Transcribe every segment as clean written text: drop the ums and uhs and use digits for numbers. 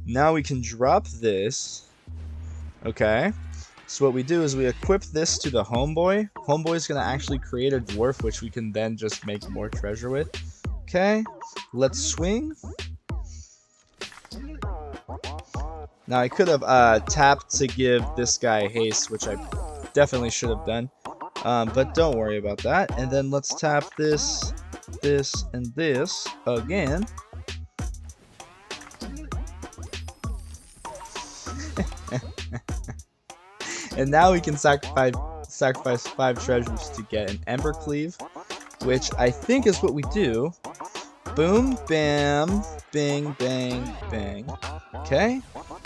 Now we can drop this. Okay. So what we do is we equip this to the homeboy. Homeboy's gonna actually create a dwarf, which we can then just make more treasure with. Okay. Let's swing. Now I could have tapped to give this guy haste, which I definitely should have done. But don't worry about that. And then let's tap this, this, and this again. And now we can sacrifice 5 treasures to get an Embercleave, which I think is what we do. Boom, bam, bing, bang, bang. Okay?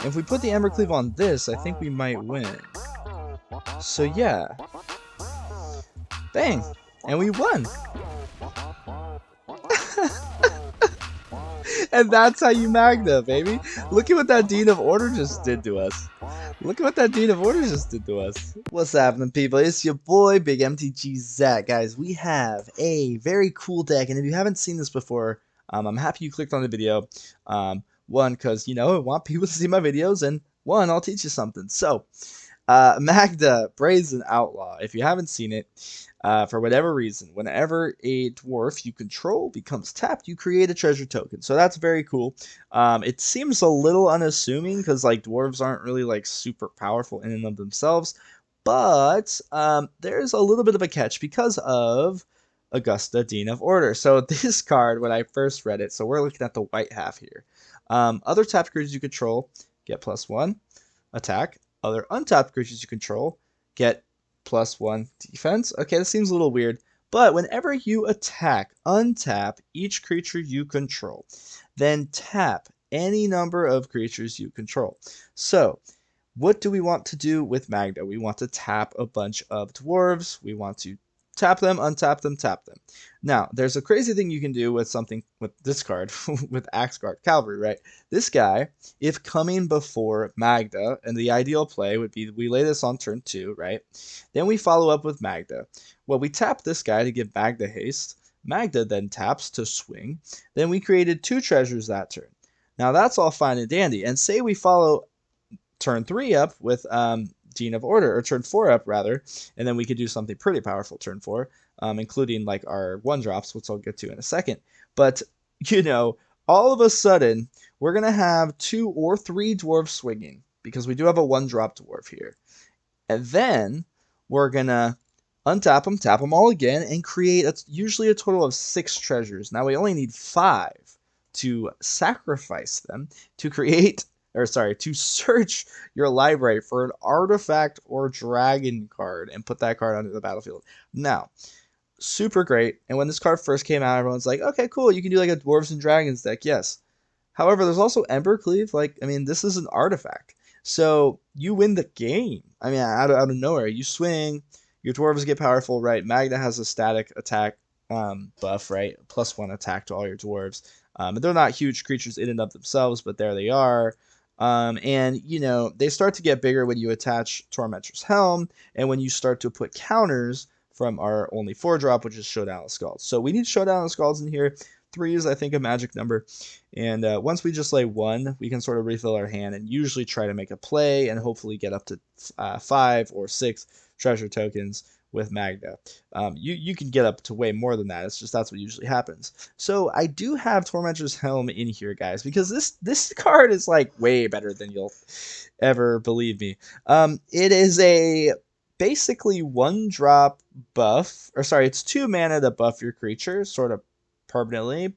If we put the Embercleave on this, I think we might win. So yeah. Bang! And we won! And that's how you Magda, baby! Look at what that Dean of Order just did to us. Look at what that Dean of Order just did to us. What's happening, people? It's your boy, Big MTG Zach. Guys, we have a very cool deck, and if you haven't seen this before, I'm happy you clicked on the video. One, because, you know, I want people to see my videos, and one, I'll teach you something. So, Magda, Brazen Outlaw. If you haven't seen it, for whatever reason, whenever a dwarf you control becomes tapped, you create a treasure token. So that's very cool. It seems a little unassuming because like dwarves aren't really like super powerful in and of themselves, but there's a little bit of a catch because of Augusta, Dean of Order. So this card, when I first read it, so we're looking at the white half here. Other tapped creatures you control get +1 attack. Other untapped creatures you control get +1 defense. Okay, this seems a little weird, but whenever you attack, untap each creature you control, then tap any number of creatures you control. So, what do we want to do with Magda? We want to tap a bunch of dwarves. We want to tap them, untap them, tap them. Now, there's a crazy thing you can do with something with this card, with Axgard Calvarly, right? This guy, if coming before Magda, and the ideal play would be we lay this on turn 2, right? Then we follow up with Magda. Well, we tap this guy to give Magda haste. Magda then taps to swing. Then we created 2 treasures that turn. Now, that's all fine and dandy. And say we follow turn 3 up with Dean of Order, or turn 4 up rather, and then we could do something pretty powerful turn 4, including like our 1-drops, which I'll get to in a second. But, you know, all of a sudden, we're going to have 2 or 3 dwarves swinging, because we do have a 1-drop dwarf here. And then we're going to untap them, tap them all again, and create usually a total of 6 treasures. Now we only need 5 to sacrifice them to create, or sorry, to search your library for an artifact or dragon card and put that card onto the battlefield. Now, super great. And when this card first came out, everyone's like, okay, cool, you can do like a Dwarves and Dragons deck. Yes. However, there's also Embercleave. Like, I mean, this is an artifact. So you win the game. I mean, out of nowhere, you swing, your dwarves get powerful, right? Magda has a static attack buff, right? +1 attack to all your dwarves. They're not huge creatures in and of themselves, but there they are. And, you know, they start to get bigger when you attach Tormentor's Helm, and when you start to put counters from our only 4-drop, which is Showdown of Skulls. So we need Showdown of Skulls in here. 3 is, I think, a magic number. And once we just lay 1, we can sort of refill our hand and usually try to make a play and hopefully get up to 5 or 6 treasure tokens with Magda. You can get up to way more than that. It's just that's what usually happens. So I do have Tormentor's Helm in here, guys, because this card is like way better than you'll ever believe me. It is a basically 1-drop buff, or sorry, it's 2 mana to buff your creature, sort of permanently,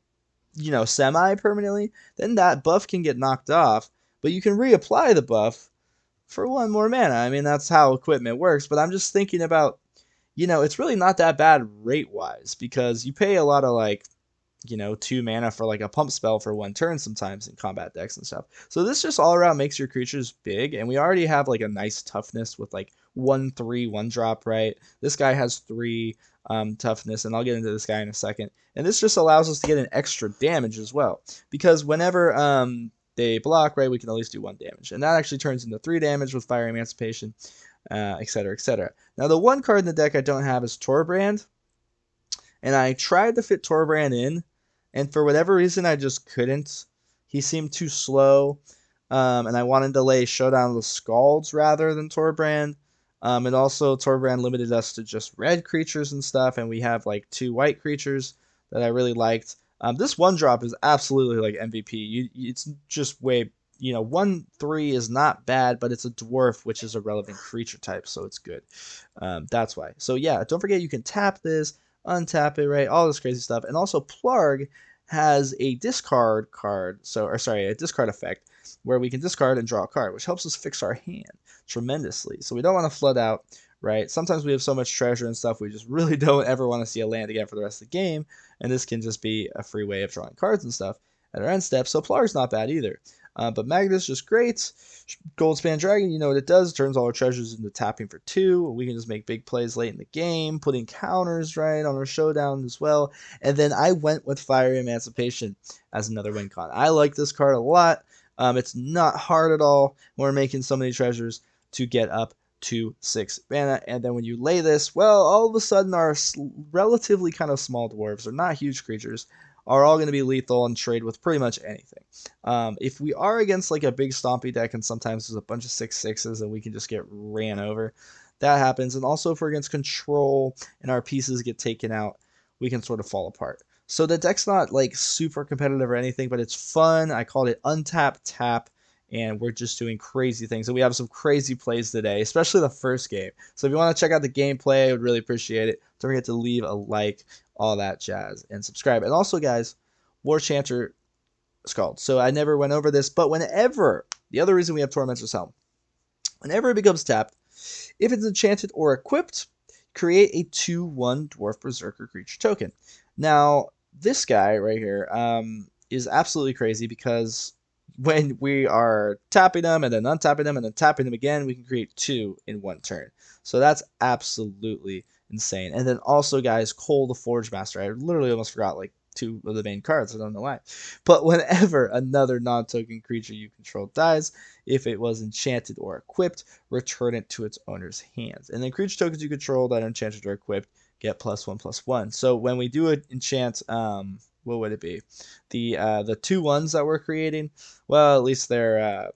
you know, semi-permanently. Then that buff can get knocked off, but you can reapply the buff for 1 more mana. I mean, that's how equipment works, but I'm just thinking about, you know, it's really not that bad rate-wise, because you pay a lot of, like, you know, 2 mana for, like, a pump spell for 1 turn sometimes in combat decks and stuff. So this just all around makes your creatures big, and we already have, like, a nice toughness with, like, 1/3 1-drop, right? This guy has 3 toughness, and I'll get into this guy in a second. And this just allows us to get an extra damage as well, because whenever they block, right, we can at least do 1 damage. And that actually turns into 3 damage with Fiery Emancipation, etc., etc. Now, the one card in the deck I don't have is Torbrand, and I tried to fit Torbrand in, and for whatever reason, I just couldn't. He seemed too slow. and I wanted to lay Showdown of the Scalds rather than Torbrand. And also Torbrand limited us to just red creatures and stuff, and we have like 2 white creatures that I really liked. This 1-drop is absolutely like MVP. It's just way, 1/3 is not bad, but it's a dwarf, which is a relevant creature type, so it's good. That's why. So yeah, don't forget you can tap this, untap it, right? All this crazy stuff. And also Plarg has a discard card, a discard effect where we can discard and draw a card, which helps us fix our hand tremendously. So we don't want to flood out, right? Sometimes we have so much treasure and stuff, we just really don't ever want to see a land again for the rest of the game, and this can just be a free way of drawing cards and stuff at our end step. So Plarg's not bad either. But Magda's just great. Goldspan Dragon, you know what it does. Turns all our treasures into tapping for 2. We can just make big plays late in the game, putting counters, right, on our showdown as well. And then I went with Fiery Emancipation as another win con. I like this card a lot. It's not hard at all. We're making so many treasures to get up to 6 mana. And then when you lay this, well, all of a sudden our relatively kind of small dwarves, are not huge creatures, are all going to be lethal and trade with pretty much anything. If we are against like a big stompy deck and sometimes there's a bunch of 6/6s and we can just get ran over, that happens. And also if we're against control and our pieces get taken out, we can sort of fall apart. So the deck's not like super competitive or anything, but it's fun. I called it Untap Tap, and we're just doing crazy things. And we have some crazy plays today, especially the first game. So if you want to check out the gameplay, I would really appreciate it. Don't forget to leave a like, all that jazz, and subscribe. And also, guys, War Chanter Scald. So I never went over this, but whenever, the other reason we have Tormentor's Helm, whenever it becomes tapped, if it's enchanted or equipped, create a 2/1 Dwarf Berserker creature token. Now, this guy right here is absolutely crazy because when we are tapping them and then untapping them and then tapping them again, we can create 2 in 1 turn. So that's absolutely insane. And then also, guys, Cole the Forge Master. I literally almost forgot like 2 of the main cards. I don't know why. But whenever another non-token creature you control dies, if it was enchanted or equipped, return it to its owner's hands. And then creature tokens you control that are enchanted or equipped get +1/+1. So when we do an enchant, what would it be? The 2/1s that we're creating, well, at least they're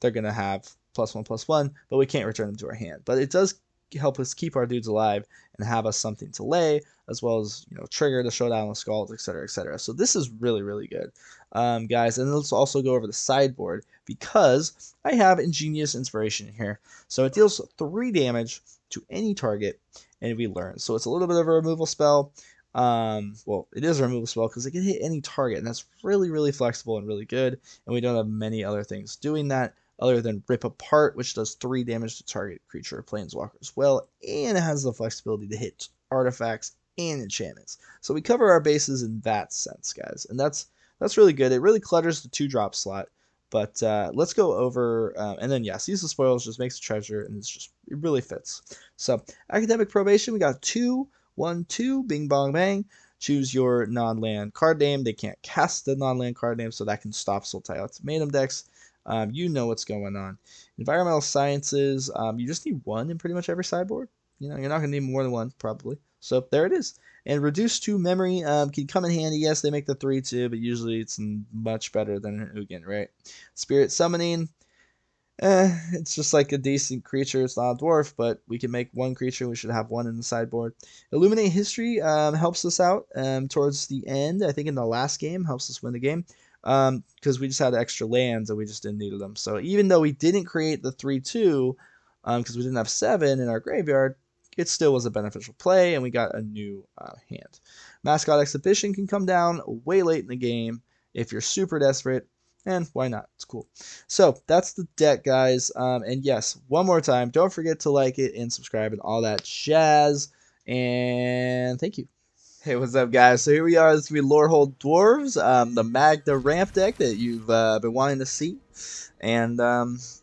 they're gonna have +1/+1, but we can't return them to our hand. But it does help us keep our dudes alive and have us something to lay, as well as trigger the Showdown with Skulls, etc., etc. So this is really, really good, guys. And let's also go over the sideboard because I have Ingenious Inspiration here. So it deals 3 damage to any target, and we learn. So it's a little bit of a removal spell. Well, it is a removal spell because it can hit any target, and that's really, really flexible and really good. And we don't have many other things doing that other than Rip Apart, which does 3 damage to target creature or planeswalker as well, and it has the flexibility to hit artifacts and enchantments. So we cover our bases in that sense, guys, and that's really good. It really clutters the 2-drop slot, but let's go over, and then yeah, Seize the Spoils just makes a treasure, and it really fits. So Academic Probation, we got 2/1/2, Bing Bong Bang. Choose your non-land card name. They can't cast the non-land card name, so that can stop Sultai Ultimatum decks. You know what's going on. Environmental Sciences, you just need 1 in pretty much every sideboard. You're not going to need more than 1, probably. So there it is. And Reduce to Memory can come in handy. Yes, they make the 3/2, but usually it's much better than an Ugin, right? Spirit Summoning, it's just like a decent creature. It's not a dwarf, but we can make 1 creature. We should have 1 in the sideboard. Illuminate History helps us out towards the end. I think in the last game, helps us win the game. Because we just had extra lands and we just didn't need them. So even though we didn't create the 3/2, because we didn't have 7 in our graveyard, it still was a beneficial play, and we got a new hand. Mascot Exhibition can come down way late in the game if you're super desperate, and why not? It's cool. So that's the deck, guys. And yes, one more time, don't forget to like it and subscribe and all that jazz. And thank you. Hey, what's up, guys? So here we are. This is going to be Lorehold Dwarves, the Magda ramp deck that you've been wanting to see. And,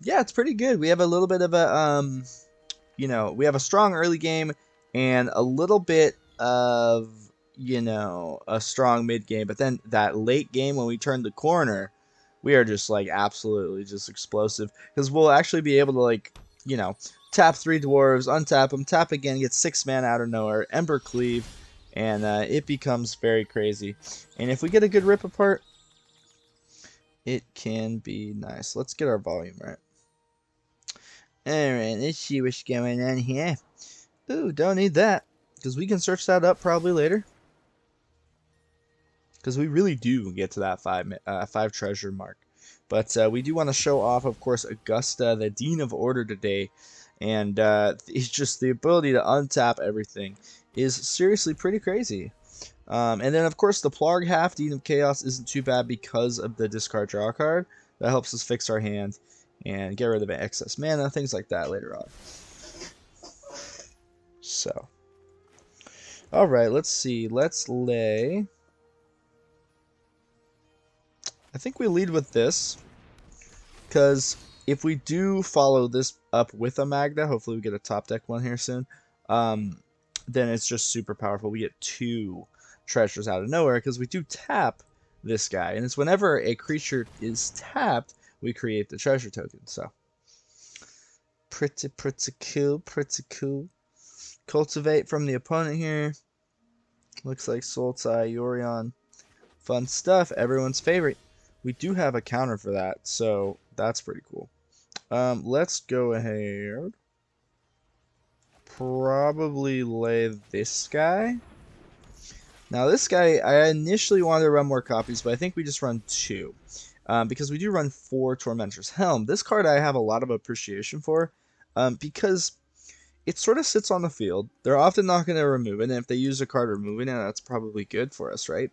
yeah, it's pretty good. We have a little bit of a, we have a strong early game and a little bit of, a strong mid game. But then that late game when we turn the corner, we are just, like, absolutely just explosive. Because we'll actually be able to, like, tap 3 dwarves, untap them, tap again, get 6 mana out of nowhere, Embercleave. And it becomes very crazy. And if we get a good Rip Apart, It can be nice. Let's get our volume right. Alright, let's see what's going on here. Ooh, don't need that. Because we can search that up probably later. Because we really do get to that five treasure mark. But we do want to show off, of course, Augusta, the Dean of Order today. And it's just the ability to untap everything is seriously pretty crazy. And then, of course, the Plarg half Dean of Chaos isn't too bad because of the discard draw card. That helps us fix our hand and get rid of excess mana, things like that later on. So, alright, let's see. Let's lay... I think we lead with this, because if we do follow this up with a Magda, hopefully we get a top deck one here soon, then it's just super powerful. We get 2 treasures out of nowhere, because we do tap this guy, and it's whenever a creature is tapped, we create the treasure token, so. Pretty cool, pretty cool. Cultivate from the opponent here. Looks like Sultai, Yorion. Fun stuff, everyone's favorite. We do have a counter for that, so that's pretty cool. Let's go ahead. Probably lay this guy. Now this guy, I initially wanted to run more copies, but I think we just run 2. Because we do run 4 Tormentor's Helm. This card I have a lot of appreciation for, because it sort of sits on the field. They're often not going to remove it, and if they use a card removing it, that's probably good for us, right?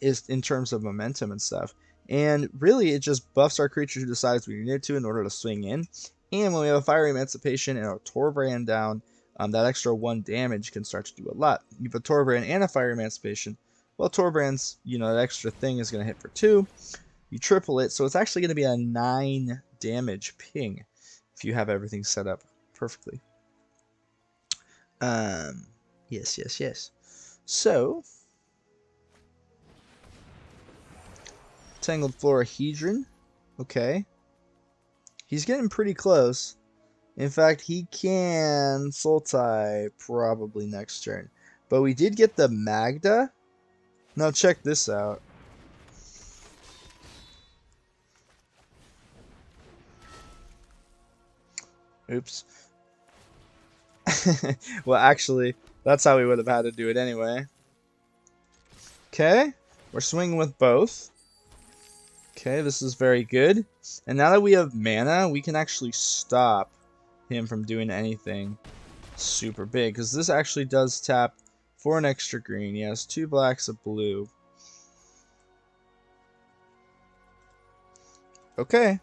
Is in terms of momentum and stuff. And really, it just buffs our creature who decides we need to in order to swing in. And when we have a Fiery Emancipation and a Torbrand down, that extra 1 damage can start to do a lot. You have a Torbrand and a Fiery Emancipation. Well, Torbrand's, that extra thing is going to hit for 2. You triple it, so it's actually going to be a 9 damage ping if you have everything set up perfectly. Yes. So, Tangled Florahedron. Okay. He's getting pretty close. In fact, he can Sultai probably next turn. But we did get the Magda. Now check this out. Oops. Well, actually, that's how we would have had to do it anyway. Okay. We're swinging with both. Okay, this is very good. And now that we have mana, we can actually stop him from doing anything super big. Because this actually does tap for an extra green. He has 2 blacks, a blue. Okay.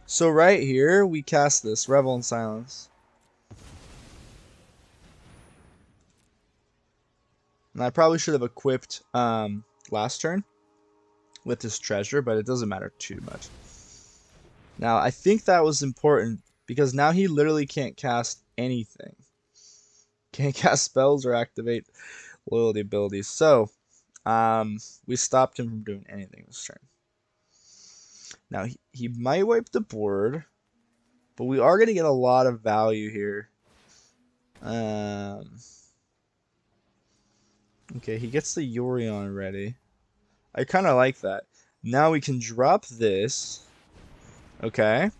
So right here, we cast this, Revel in Silence. And I probably should have equipped last turn with this treasure, but it doesn't matter too much. Now, I think that was important because now he literally can't cast anything. Can't cast spells or activate loyalty abilities. So, we stopped him from doing anything this turn. Now, he might wipe the board, but we are going to get a lot of value here. Okay, he gets the Yorion ready. I kind of like that. Now we can drop this. Okay.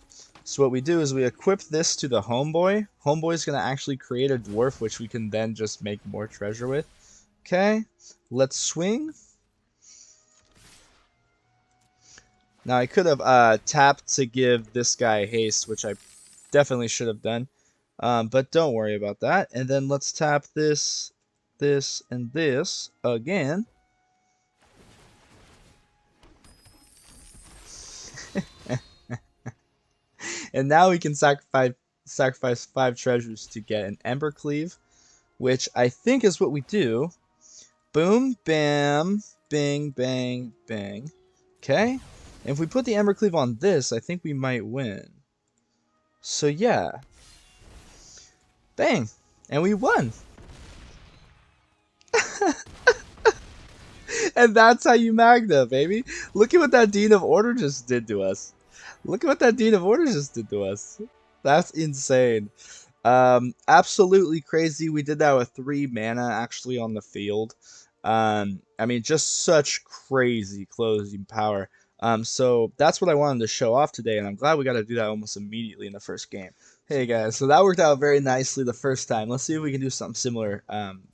So what we do is we equip this to the Homeboy. Homeboy's going to actually create a Dwarf, which we can then just make more treasure with. Okay. Let's swing. Now I could have tapped to give this guy haste, which I definitely should have done. But don't worry about that. And then let's tap this, this, and this again. And now we can sacrifice 5 treasures to get an Embercleave, which I think is what we do. Boom, bam, bing, bang, bang. Okay? And if we put the Embercleave on this, I think we might win. So yeah. Bang! And we won! And that's how you Magda, baby. Look at what that Dean of Order just did to us. Look at what that Dean of Order just did to us. That's insane. Absolutely crazy. We did that with 3 mana actually on the field. I mean, just such crazy closing power. So that's what I wanted to show off today, and I'm glad we got to do that almost immediately in the first game. Hey guys, so that worked out very nicely the first time. Let's see if we can do something similar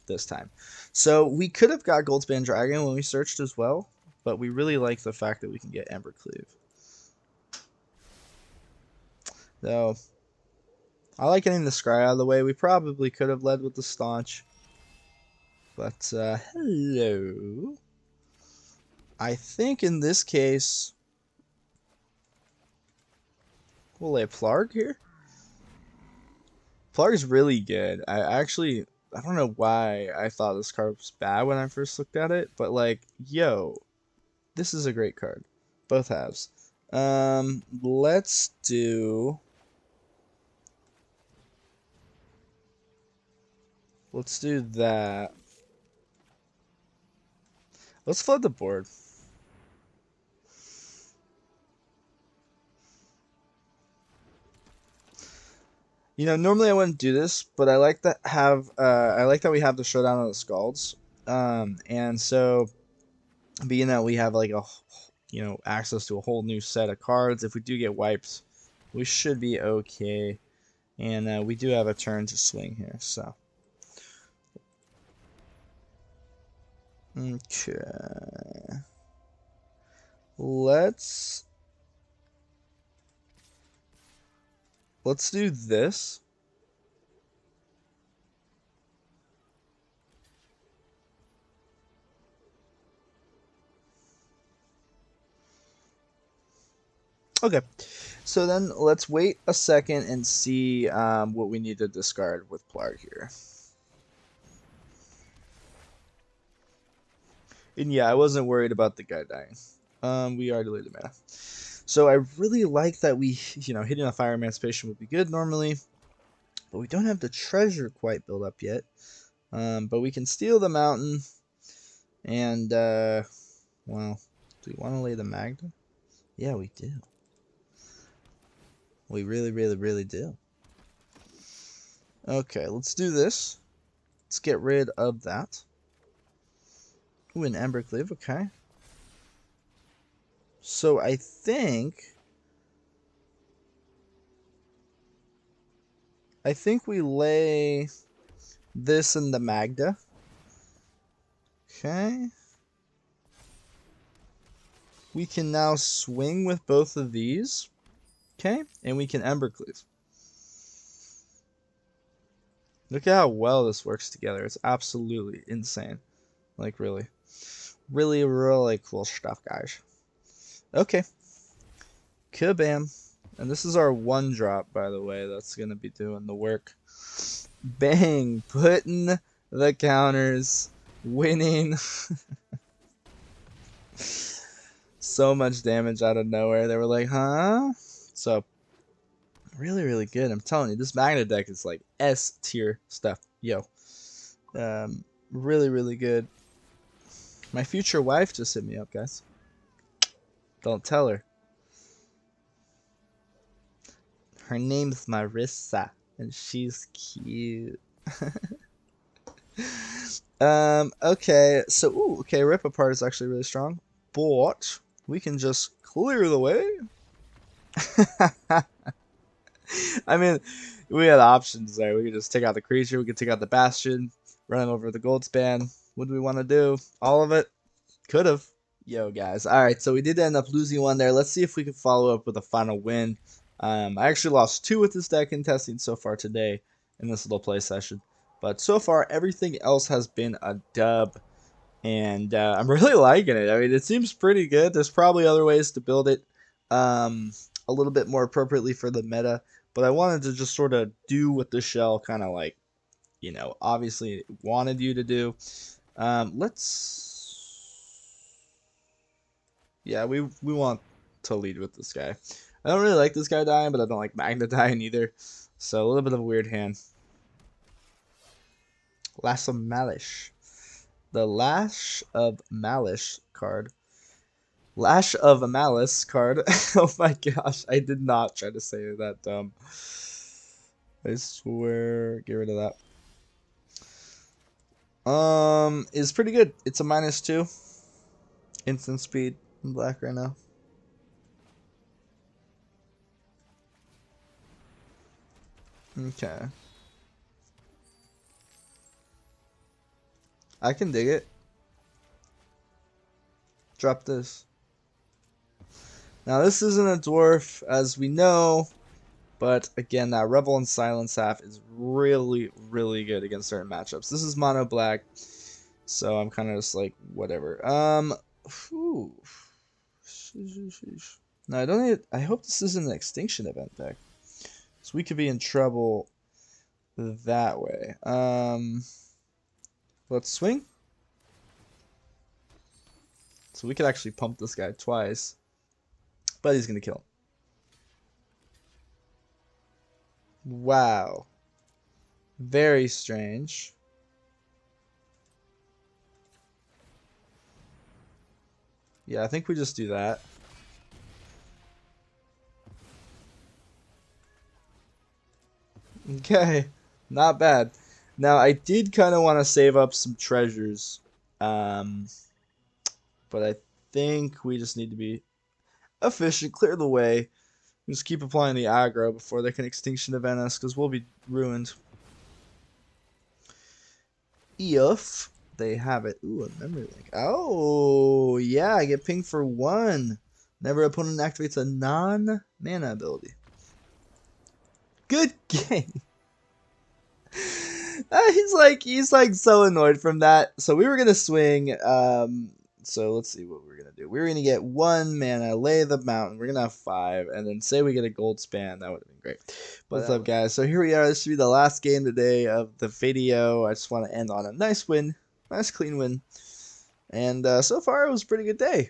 this time. So we could have got Goldspan Dragon when we searched as well, but we really like the fact that we can get Embercleave. So I like getting the Scry out of the way. We probably could have led with the Staunch, but hello. I think in this case we'll lay Plarg here. Plarg is really good. I don't know why I thought this card was bad when I first looked at it, but like, yo, this is a great card. Both halves. Let's do that. Let's flood the board. You know, normally I wouldn't do this, but I like that we have the showdown of the Scalds. And so being that we have like access to a whole new set of cards, if we do get wiped, we should be okay. And we do have a turn to swing here, so. Okay. Let's do this. Okay, so then let's wait a second and see what we need to discard with Plarg here. And yeah, I wasn't worried about the guy dying. We already laid the mana. So I really like that we, hitting a Fiery Emancipation would be good normally, but we don't have the treasure quite built up yet. But we can steal the mountain, and well, do we want to lay the Magda? Yeah, we do. We really, really, really do. Okay, let's do this. Let's get rid of that. Ooh, an Embercleave, okay. So I think we lay this in the Magda. Okay. We can now swing with both of these. Okay, and we can Embercleave. Look at how well this works together. It's absolutely insane. Like, really. Really, really cool stuff, guys. Okay. Kabam. And this is our one drop, by the way, that's going to be doing the work. Bang! Putting the counters. Winning. So much damage out of nowhere. They were like, huh? So, really, really good. I'm telling you, this Magna deck is like S tier stuff. Yo. Really, really good. My future wife just hit me up, guys. Don't tell her. Her name's Marissa, and she's cute. Okay, so, okay, Rip Apart is actually really strong, but we can just clear the way. I mean, we had options there. We could just take out the creature, we could take out the Bastion, run over the Goldspan. What do we want to do? All of it? Could have. Yo, guys. Alright, so we did end up losing one there. Let's see if we can follow up with a final win. I actually lost 2 with this deck in testing so far today in this little play session. But so far, everything else has been a dub. And I'm really liking it. I mean, it seems pretty good. There's probably other ways to build it a little bit more appropriately for the meta. But I wanted to just sort of do what the shell kind of like, obviously wanted you to do. Yeah, we want to lead with this guy. I don't really like this guy dying, but I don't like Magda dying either. So a little bit of a weird hand. Lash of Malice. The Lash of Malice card. Lash of Malice card. Oh my gosh, I did not try to say it that dumb. I swear, get rid of that. Is pretty good. It's a -2. Instant speed in black right now. Okay. I can dig it. Drop this. Now this isn't a dwarf, as we know, but again, that Rebel and Silence Half is really, really good against certain matchups. This is mono black, so I'm kind of just like, whatever. Whew. No, I don't need, I hope this isn't an extinction event deck. So we could be in trouble that way. Let's swing. So we could actually pump this guy twice. But he's gonna kill him. Wow. Very strange. Yeah, I think we just do that. Okay, not bad. Now, I did kind of want to save up some treasures. But I think we just need to be efficient, clear the way. Just keep applying the aggro before they can extinction event us, because we'll be ruined. If they have it. Ooh, a memory link. Oh, yeah, I get pinged for 1. Whenever opponent activates a non-mana ability. Good game. He's like so annoyed from that. So we were gonna swing. So let's see what we're gonna do. We're gonna get 1 mana, lay the mountain. We're gonna have 5, and then say we get a Goldspan. That would have been great. But what's up, guys? So here we are. This should be the last game today of the video. I just want to end on a nice win, nice clean win, and so far it was a pretty good day.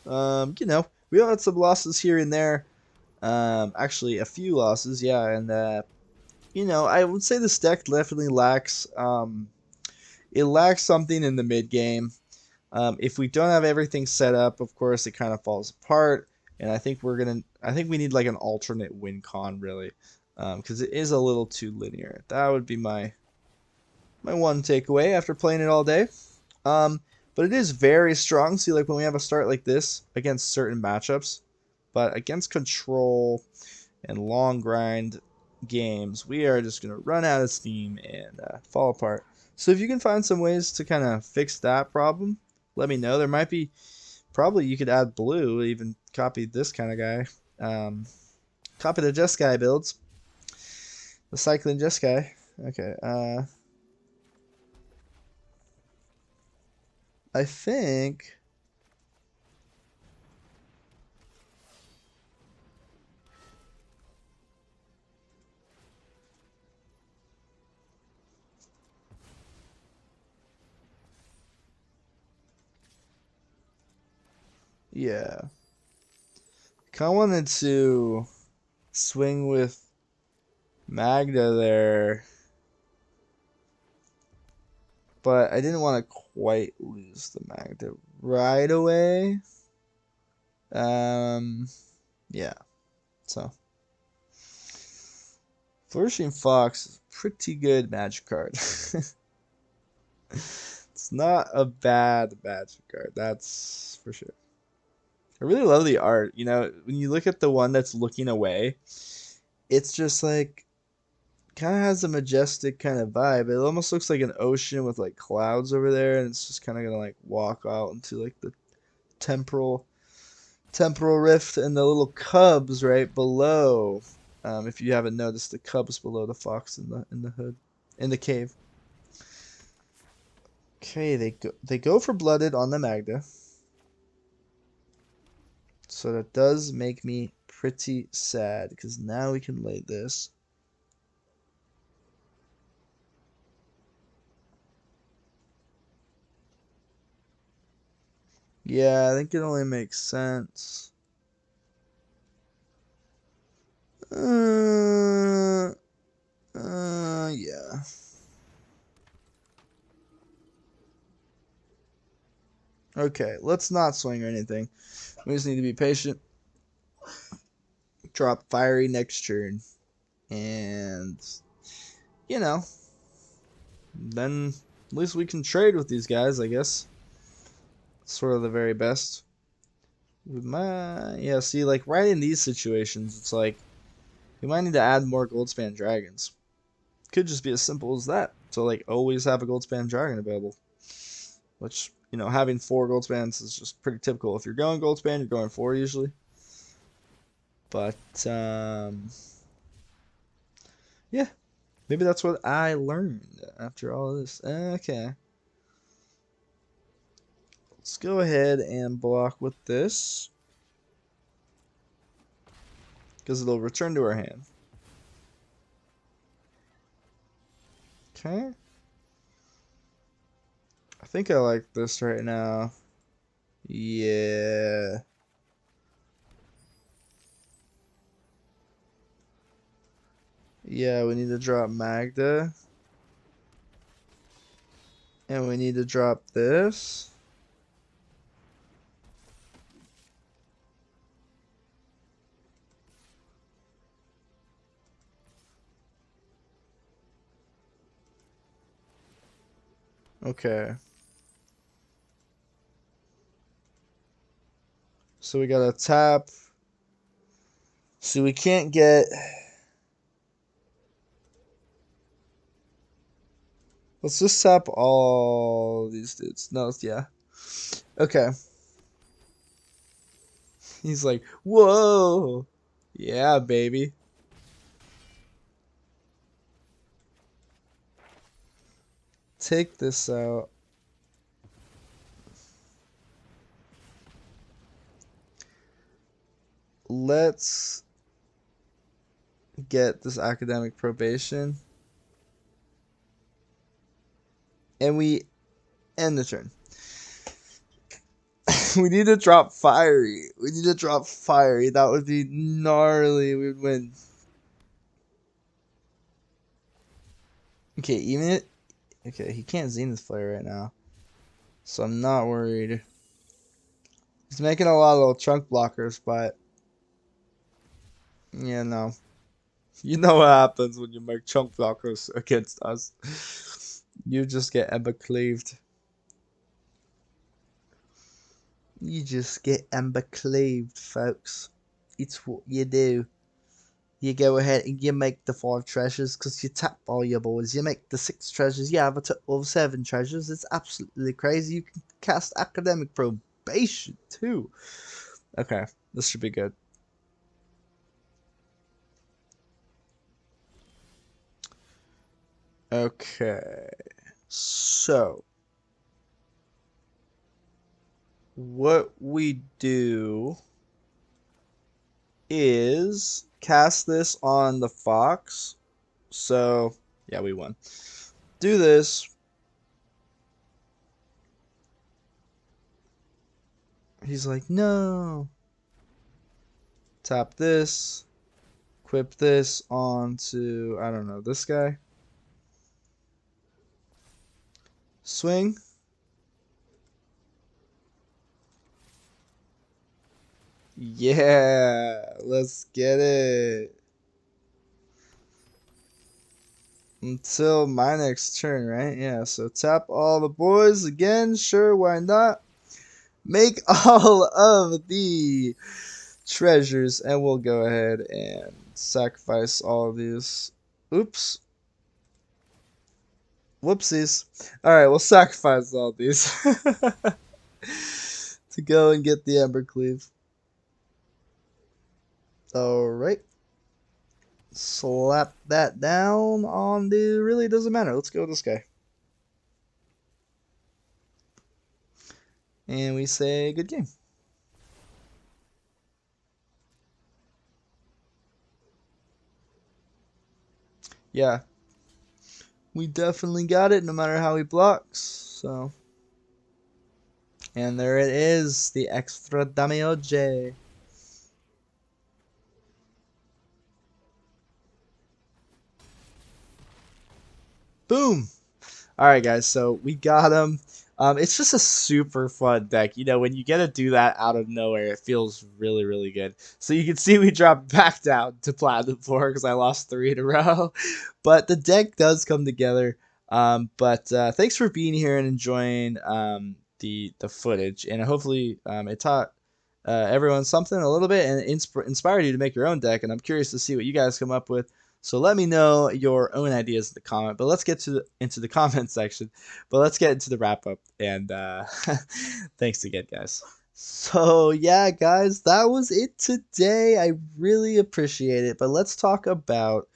You know, we all had some losses here and there. Actually, a few losses, yeah, and you know, I would say this deck definitely lacks. It lacks something in the mid game. If we don't have everything set up, of course, it kind of falls apart. And I think we need like an alternate win con, really, because it is a little too linear. That would be my one takeaway after playing it all day. But it is very strong. See, like when we have a start like this against certain matchups, but against control and long grind games, we are just gonna run out of steam and fall apart. So if you can find some ways to kind of fix that problem, let me know. There might be, probably you could add blue, even copy this kind of guy. Copy the Just Guy builds. The Cycling Just Guy. Okay, I think... Yeah. Kind of wanted to swing with Magda there, but I didn't want to quite lose the Magda right away. Yeah. So, Flourishing Fox is a pretty good magic card. It's not a bad magic card, that's for sure. I really love the art. You know, when you look at the one that's looking away, it's just like kind of has a majestic kind of vibe. It almost looks like an ocean with like clouds over there, and it's just kind of gonna like walk out into like the temporal rift, and the little cubs right below. If you haven't noticed, the cubs below the fox in the hood, in the cave. Okay, they go for blooded on the Magda. So that does make me pretty sad, because now we can lay this. Yeah, I think it only makes sense. Yeah. Okay, let's not swing or anything. We just need to be patient. Drop Fiery next turn. And, you know, then at least we can trade with these guys, I guess. Sort of the very best. Yeah, see, like right in these situations, it's like We might need to add more Goldspan Dragons. Could just be as simple as that. So like always have a Goldspan Dragon available. Which, you know, having 4 Goldspans is just pretty typical. If you're going Goldspan, you're going 4 usually. But yeah, maybe that's what I learned after all of this. Okay. Let's go ahead and block with this. Because it'll return to our hand. Okay. I think I like this right now. Yeah. Yeah, we need to drop Magda. And we need to drop this. Okay. So we gotta tap. So we can't get... Let's just tap all these dudes. No, yeah. Okay. He's like, whoa. Yeah, baby. Take this out. Let's get this academic probation. And we end the turn. We need to drop Fiery. We need to drop Fiery. That would be gnarly. We would win. Okay, even it. Okay, he can't Zenith Flare right now. So I'm not worried. He's making a lot of little chunk blockers, but yeah, no. You know what happens when you make chunk blockers against us. You just get Embercleaved. You just get Embercleaved, folks. It's what you do. You go ahead and you make the 5 treasures because you tap all your boys. You make the 6 treasures. You have a total of 7 treasures. It's absolutely crazy. You can cast academic probation too. Okay, this should be good. Okay, so what we do is cast this on the fox. So yeah, we won. Do this. He's like, no. Tap this. Equip this onto, I don't know, this guy. Swing. Yeah, let's get it. Until my next turn, right? Yeah, so tap all the boys again. Sure, why not? Make all of the treasures, and we'll go ahead and sacrifice all of these. Oops. Whoopsies. Alright, we'll sacrifice all these to go and get the Embercleave. Alright. Slap that down on the... Really doesn't matter. Let's go with this guy. And we say good game. Yeah. We definitely got it no matter how he blocks. So. And there it is. The extra damage. Boom. Alright guys, so we got him. It's just a super fun deck. You know, when you get to do that out of nowhere, it feels really, really good. So you can see we dropped back down to Platinum 4 because I lost 3 in a row. But the deck does come together. Thanks for being here and enjoying the footage. And hopefully it taught everyone something a little bit and inspired you to make your own deck. And I'm curious to see what you guys come up with. So let me know your own ideas in the comment. But let's get into the comment section. But let's get into the wrap up. And thanks again, guys. So yeah, guys, that was it today. I really appreciate it. But let's talk about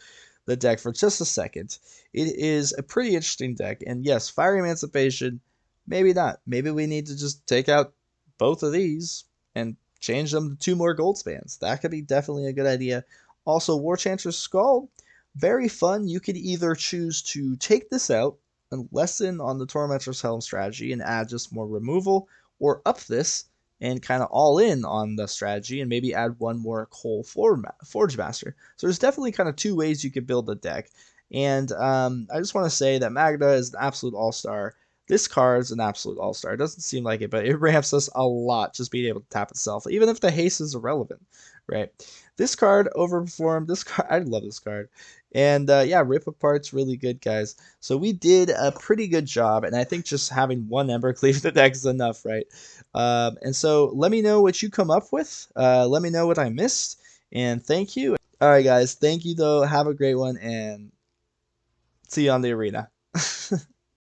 the deck for just a second. It is a pretty interesting deck, and yes, Fiery Emancipation, maybe not. Maybe we need to just take out both of these and change them to 2 more Goldspans. That could be definitely a good idea. Also, War Chancer's Skull, very fun. You could either choose to take this out and lessen on the Tormentor's Helm strategy and add just more removal, or up this and kind of all in on the strategy and maybe add 1 more Coal Forge Master. So there's definitely kind of 2 ways you could build a deck. And I just want to say that Magda is an absolute all-star. This card is an absolute all-star. It doesn't seem like it, but it ramps us a lot just being able to tap itself, even if the haste is irrelevant, right? This card overperformed. This card, I love this card. And yeah, Rip Apart's really good, guys. So we did a pretty good job, and I think just having 1 Embercleave in the deck is enough, right? And so let me know what you come up with. Let me know what I missed, and thank you. All right, guys. Thank you, though. Have a great one, and see you on the arena.